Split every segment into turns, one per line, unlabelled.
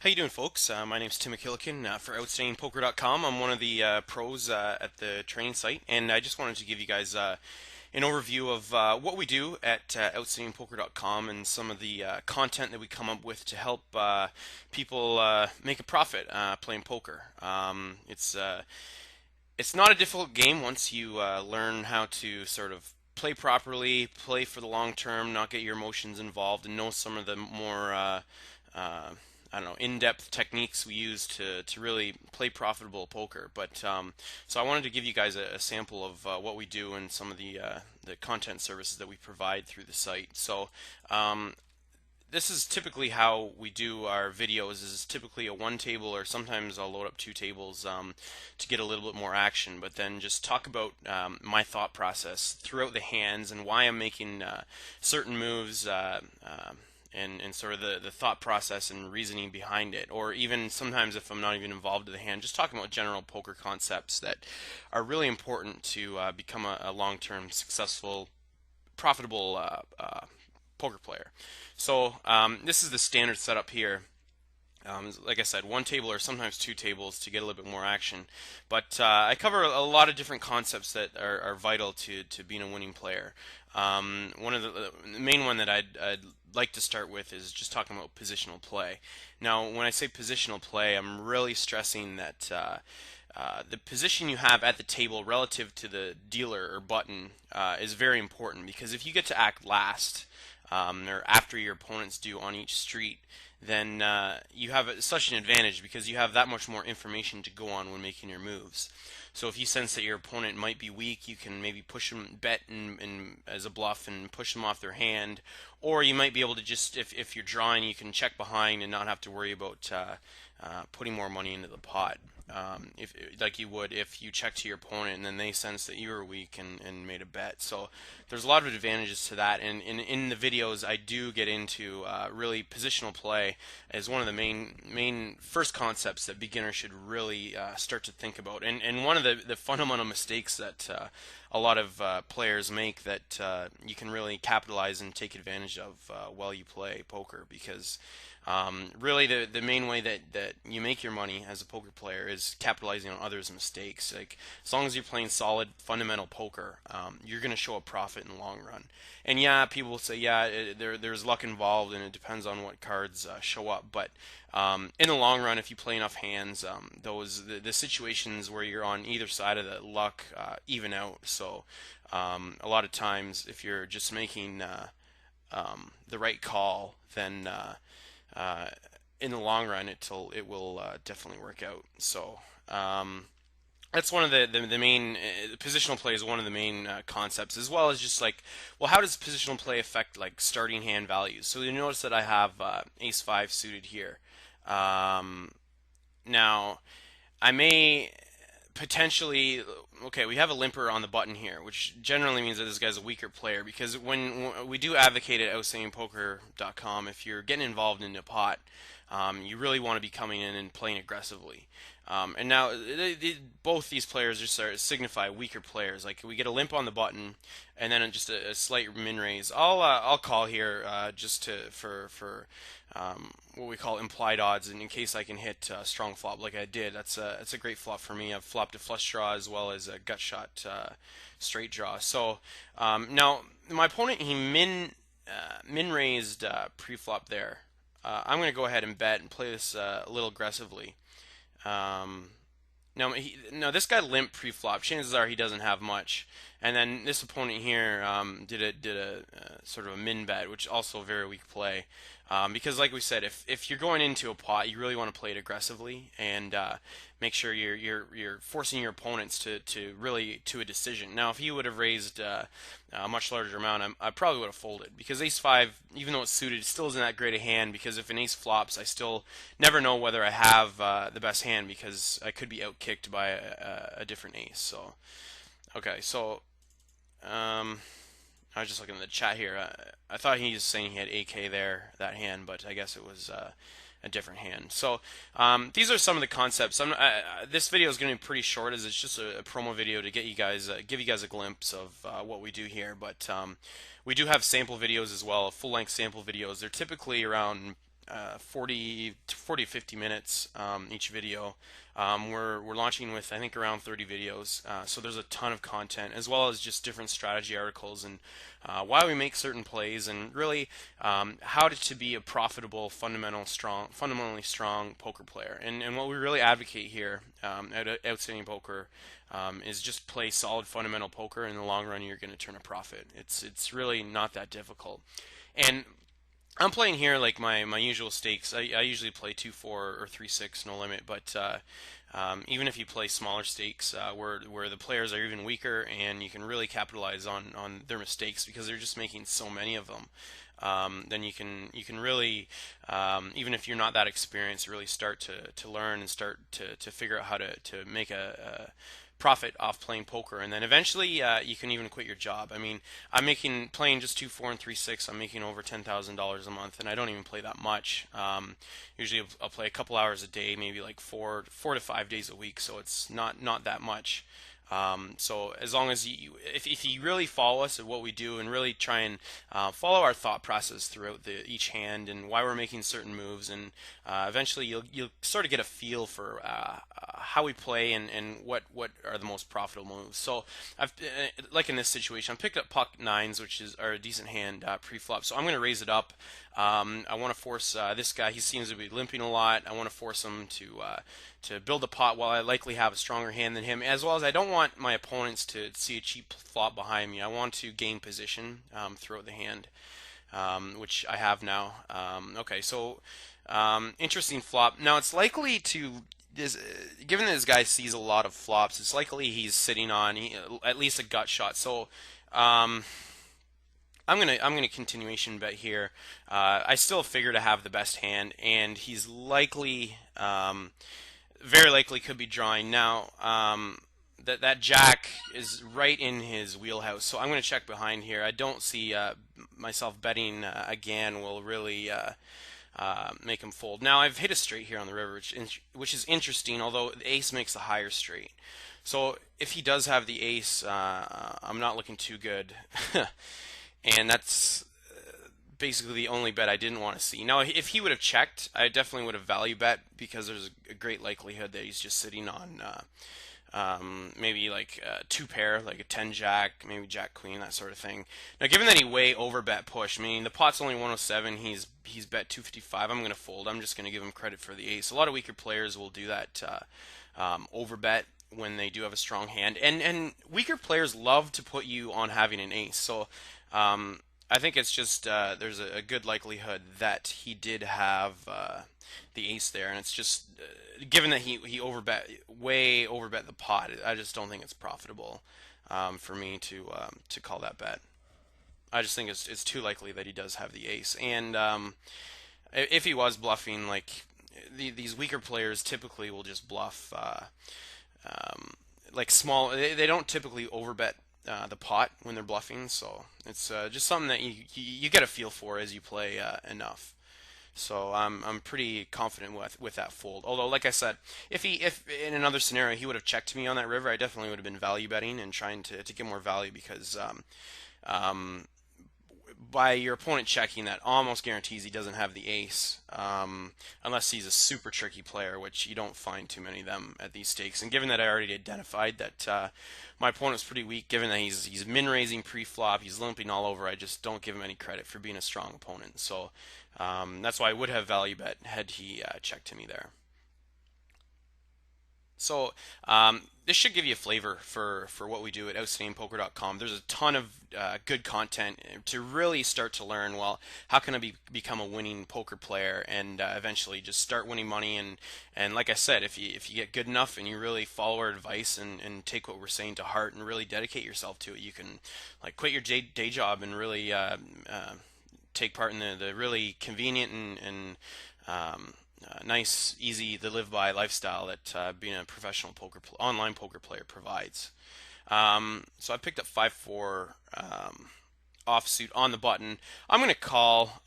How you doing, folks? My name's Tim McKillican for OutstandingPoker.com. I'm one of the pros at the training site, and I just wanted to give you guys an overview of what we do at OutstandingPoker.com and some of the content that we come up with to help people make a profit playing poker. It's not a difficult game once you learn how to sort of play properly, play for the long term, not get your emotions involved, and know some of the more uh, I don't know, in-depth techniques we use to really play profitable poker. So I wanted to give you guys a sample of what we do and some of the content services that we provide through the site. Um, this is typically how we do our videos. This is typically a one table, or sometimes I'll load up two tables to get a little bit more action, but then just talk about my thought process throughout the hands and why I'm making certain moves, and sort of the thought process and reasoning behind it. Or even sometimes if I'm not even involved in the hand, just talking about general poker concepts that are really important to become a long-term successful, profitable poker player. This is the standard setup here. Like I said, one table or sometimes two tables to get a little bit more action. But I cover a lot of different concepts that are vital to being a winning player. One of the main one that I'd like to start with is just talking about positional play. Now, when I say positional play, I'm really stressing that the position you have at the table relative to the dealer or button is very important, because if you get to act last, or after your opponents do on each street, then you have such an advantage because you have that much more information to go on when making your moves. So if you sense that your opponent might be weak, you can maybe push them, bet as a bluff and push them off their hand, or you might be able to just, if you're drawing, you can check behind and not have to worry about putting more money into the pot. If like you would if you check to your opponent and then they sense that you were weak and made a bet. So there's a lot of advantages to that, and in the videos I do get into really positional play as one of the main first concepts that beginners should really start to think about, and one of the fundamental mistakes that a lot of players make that you can really capitalize and take advantage of while you play poker, because really, the main way that you make your money as a poker player is capitalizing on others' mistakes. Like, as long as you're playing solid fundamental poker, you're going to show a profit in the long run. And yeah, people will say, yeah, there's luck involved, and it depends on what cards show up. But in the long run, if you play enough hands, the situations where you're on either side of the luck even out. So a lot of times, if you're just making the right call, then uh, in the long run, it will definitely work out. That's one of the main positional play is one of the main concepts, as well as just like, well, how does positional play affect like starting hand values? So you notice that I have ace five suited here. Um, Now, I may potentially, okay, we have a limper on the button here, which generally means that this guy's a weaker player, because when we do advocate at OutstandingPoker.com, if you're getting involved in a pot, you really want to be coming in and playing aggressively. And now both these players just signify weaker players. Like, we get a limp on the button, and then just a slight min raise. I'll call here just for what we call implied odds, and in case I can hit strong flop like I did. That's a great flop for me. I've flopped a flush draw as well as a gut shot straight draw. Now my opponent, he min raised pre-flop there. I'm going to go ahead and bet and play this a little aggressively. Um, now this guy limp pre-flop. Chances are he doesn't have much. And then this opponent here did a sort of a min bet, which also a very weak play. Because like we said, if you're going into a pot, you really want to play it aggressively and make sure you're forcing your opponents to really to a decision. Now, if he would have raised a much larger amount, I probably would have folded, because ace five, even though it's suited, still isn't that great a hand, because if an ace flops, I still never know whether I have the best hand, because I could be outkicked by a different ace. Okay, I was just looking at the chat here. I thought he was saying he had AK there, that hand, but I guess it was a different hand. These are some of the concepts. This video is going to be pretty short, as it's just a promo video to get you guys, give you guys a glimpse of what we do here. But we do have sample videos as well, full-length sample videos. They're typically around 40 to 50 minutes each video. We're launching with I think around 30 videos, so there's a ton of content as well as just different strategy articles and why we make certain plays and really how to be a profitable, fundamentally strong poker player. And what we really advocate here at Outstanding Poker is just play solid fundamental poker. In the long run, you're going to turn a profit. It's really not that difficult. And I'm playing here like my usual stakes. I usually play 2-4 or 3-6 no limit, but even if you play smaller stakes where the players are even weaker and you can really capitalize on their mistakes because they're just making so many of them, then you can really even if you're not that experienced, really start to learn and start to figure out how to make a profit off playing poker, and then eventually you can even quit your job. I mean, I'm making playing just 2-4 and 3-6. I'm making over $10,000 a month, and I don't even play that much. Usually, I'll play a couple hours a day, maybe like four to 5 days a week. So it's not that much. So as long as if you really follow us at what we do and really try and follow our thought process throughout each hand and why we're making certain moves, and eventually you'll sort of get a feel for how we play and what are the most profitable moves. So I've like in this situation, I picked up puck nines, which are a decent hand pre-flop. So I'm going to raise it up. I want to force this guy. He seems to be limping a lot. I want to force him to build a pot while I likely have a stronger hand than him, as well as I don't want my opponents to see a cheap flop behind me. I want to gain position throughout the hand, which I have now. Okay, so interesting flop. Now it's likely to given that this guy sees a lot of flops, it's likely he's sitting on at least a gut shot. So um, I'm gonna continuation bet here. I still figure to have the best hand, and he's likely, very likely, could be drawing now. That jack is right in his wheelhouse, so I'm gonna check behind here. I don't see myself betting again will really make him fold. Now I've hit a straight here on the river, which is interesting. Although the ace makes a higher straight, so if he does have the ace, I'm not looking too good. And that's basically the only bet I didn't want to see. Now, if he would have checked, I definitely would have value bet because there's a great likelihood that he's just sitting on maybe like two pair, like a 10 jack, maybe jack queen, that sort of thing. Now, given that he way over bet push, meaning the pot's only 107, he's bet 255. I'm going to fold. I'm just going to give him credit for the ace. A lot of weaker players will do that over bet when they do have a strong hand, and weaker players love to put you on having an ace. So I think it's just there's a good likelihood that he did have the ace there, and it's just given that he way overbet the pot. I just don't think it's profitable for me to call that bet. I just think it's too likely that he does have the ace, and if he was bluffing, like these weaker players typically will just bluff. Like small, they don't typically overbet the pot when they're bluffing, so it's just something that you get a feel for as you play enough. So I'm pretty confident with that fold. Although, like I said, if in another scenario he would have checked me on that river, I definitely would have been value betting and trying to get more value because um, by your opponent checking, that almost guarantees he doesn't have the ace, unless he's a super tricky player, which you don't find too many of them at these stakes. And given that I already identified that my opponent's pretty weak, given that he's min raising pre-flop, he's limping all over, I just don't give him any credit for being a strong opponent. So that's why I would have value bet had he checked to me there. So this should give you a flavor for what we do at outstandingpoker.com. There's a ton of good content to really start to learn, well, how can I become a winning poker player and eventually just start winning money. And like I said, if you get good enough and you really follow our advice and take what we're saying to heart and really dedicate yourself to it, you can like quit your day job and really take part in the really convenient and nice, easy to live by lifestyle that being a professional online poker player provides. So I picked up 5-4 offsuit on the button. I'm going to call.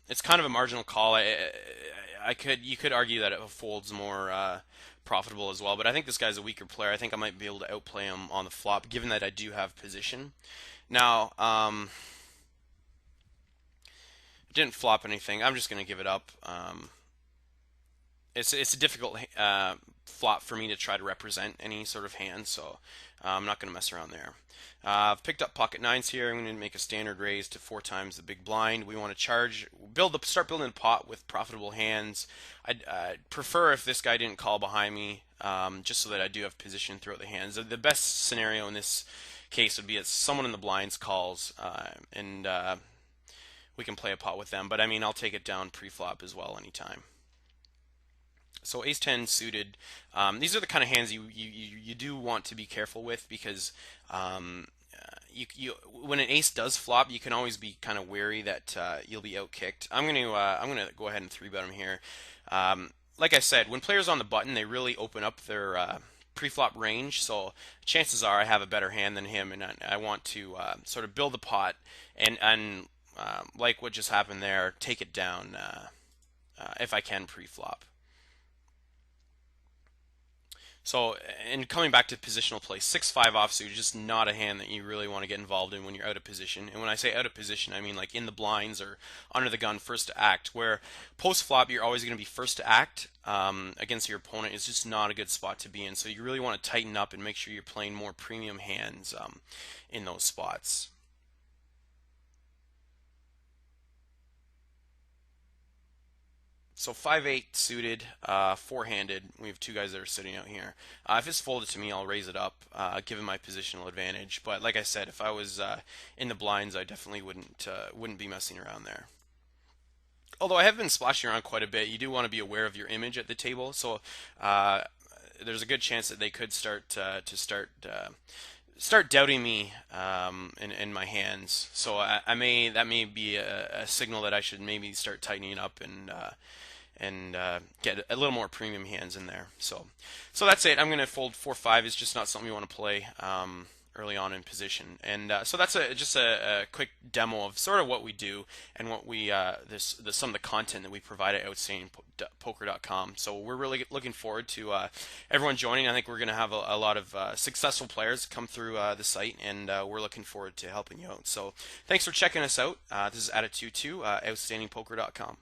It's kind of a marginal call. You could argue that it folds more profitable as well, but I think this guy's a weaker player. I think I might be able to outplay him on the flop, given that I do have position. Now, didn't flop anything, I'm just going to give it up. It's a difficult flop for me to try to represent any sort of hand, so I'm not going to mess around there. I've picked up pocket nines here. I'm going to make a standard raise to 4 times the big blind. We want to start building a pot with profitable hands. I'd prefer if this guy didn't call behind me, just so that I do have position throughout the hands. The best scenario in this case would be that someone in the blinds calls, and we can play a pot with them. But I mean, I'll take it down pre-flop as well anytime. So ace 10 suited. These are the kind of hands you do want to be careful with, because when an ace does flop, you can always be kind of wary that you'll be outkicked. I'm gonna go ahead and three bet him here. Like I said, when players on the button, they really open up their pre-flop range. So chances are I have a better hand than him, and I want to sort of build the pot and like what just happened there, take it down if I can pre-flop. So, and coming back to positional play, 6-5 offsuit is just not a hand that you really want to get involved in when you're out of position. And when I say out of position, I mean like in the blinds or under the gun, first to act. Where post flop, you're always going to be first to act against your opponent. Is just not a good spot to be in. So you really want to tighten up and make sure you're playing more premium hands in those spots. So 5-8 suited, four-handed. We have two guys that are sitting out here. If it's folded to me, I'll raise it up, give him my positional advantage. But like I said, if I was in the blinds, I definitely wouldn't be messing around there. Although I have been splashing around quite a bit, you do want to be aware of your image at the table. So uh, there's a good chance that they could start doubting me in my hands. So that may be a signal that I should maybe start tightening up and get a little more premium hands in there. So that's it. I'm going to fold 4-5. It's just not something you want to play early on in position. And so that's just a quick demo of sort of what we do and what we some of the content that we provide at outstandingpoker.com. So we're really looking forward to everyone joining. I think we're going to have a lot of successful players come through the site, and we're looking forward to helping you out. So thanks for checking us out. This is Attitude 2, outstandingpoker.com.